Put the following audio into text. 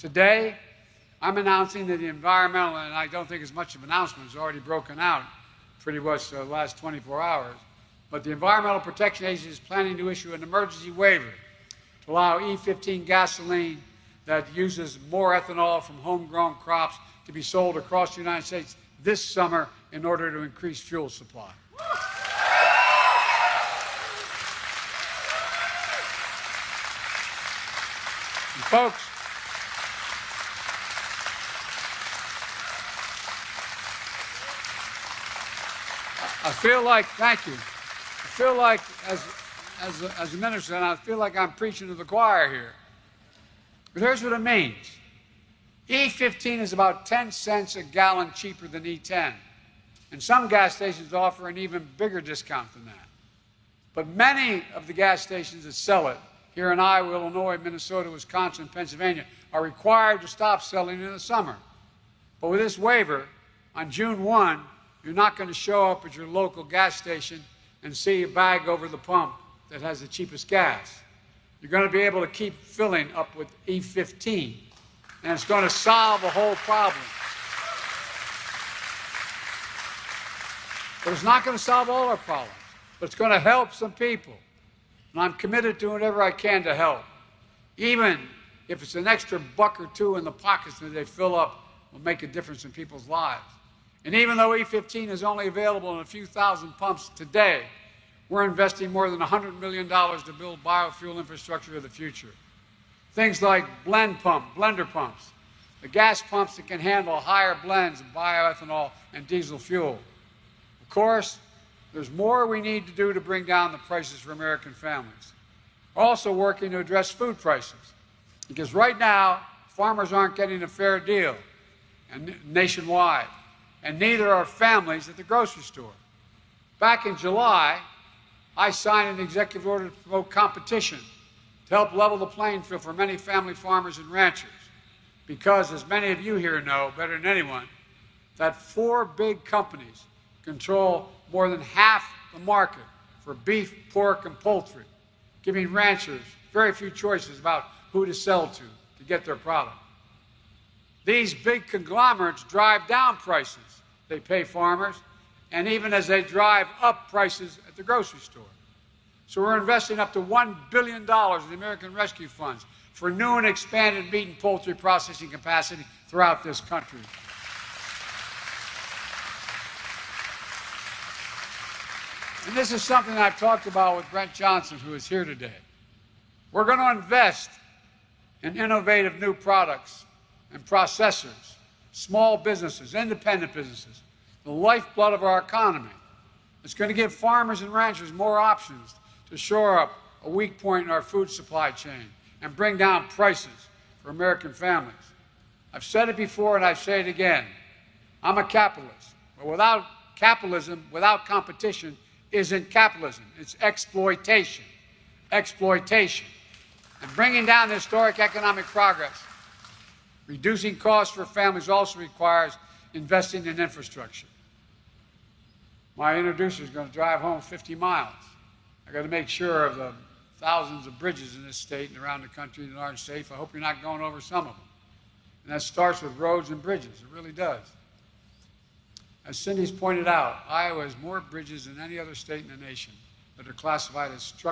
Today, I'm announcing that the environmental, and I don't think it's much of an announcement, it's already broken out pretty much the last 24 hours, but the Environmental Protection Agency is planning to issue an emergency waiver to allow E15 gasoline that uses more ethanol from homegrown crops to be sold across the United States this summer in order to increase fuel supply. And folks, I feel like, thank you, I feel like as a minister, and I feel like I'm preaching to the choir here. But here's what it means. E15 is about 10 cents a gallon cheaper than E10. And some gas stations offer an even bigger discount than that. But many of the gas stations that sell it here in Iowa, Illinois, Minnesota, Wisconsin, Pennsylvania are required to stop selling in the summer. But with this waiver, on June 1, you're not going to show up at your local gas station and see a bag over the pump that has the cheapest gas. You're going to be able to keep filling up with E15, and it's going to solve a whole problem. But it's not going to solve all our problems, but it's going to help some people. And I'm committed to whatever I can to help. Even if it's an extra buck or two in the pockets that they fill up, will make a difference in people's lives. And even though E15 is only available in a few thousand pumps today, we're investing more than $100 million to build biofuel infrastructure of the future. Things like blender pumps, the gas pumps that can handle higher blends of bioethanol and diesel fuel. Of course, there's more we need to do to bring down the prices for American families. We're also working to address food prices, because right now, farmers aren't getting a fair deal nationwide, and neither are families at the grocery store. Back in July, I signed an executive order to promote competition to help level the playing field for many family farmers and ranchers. Because, as many of you here know better than anyone, that 4 big companies control more than half the market for beef, pork, and poultry, giving ranchers very few choices about who to sell to get their product. These big conglomerates drive down prices they pay farmers, and even as they drive up prices at the grocery store. So we're investing up to $1 billion in the American Rescue Funds for new and expanded meat and poultry processing capacity throughout this country. And this is something I've talked about with Brent Johnson, who is here today. We're going to invest in innovative new products and processors, small businesses, independent businesses, the lifeblood of our economy. It's going to give farmers and ranchers more options to shore up a weak point in our food supply chain and bring down prices for American families. I've said it before and I say it again. I'm a capitalist. But without capitalism, without competition, isn't capitalism. It's exploitation. Exploitation. And bringing down historic economic progress, reducing costs for families also requires investing in infrastructure. My introducer is going to drive home 50 miles. I've got to make sure of the thousands of bridges in this state and around the country that aren't safe. I hope you're not going over some of them. And that starts with roads and bridges. It really does. As Cindy's pointed out, Iowa has more bridges than any other state in the nation that are classified as structural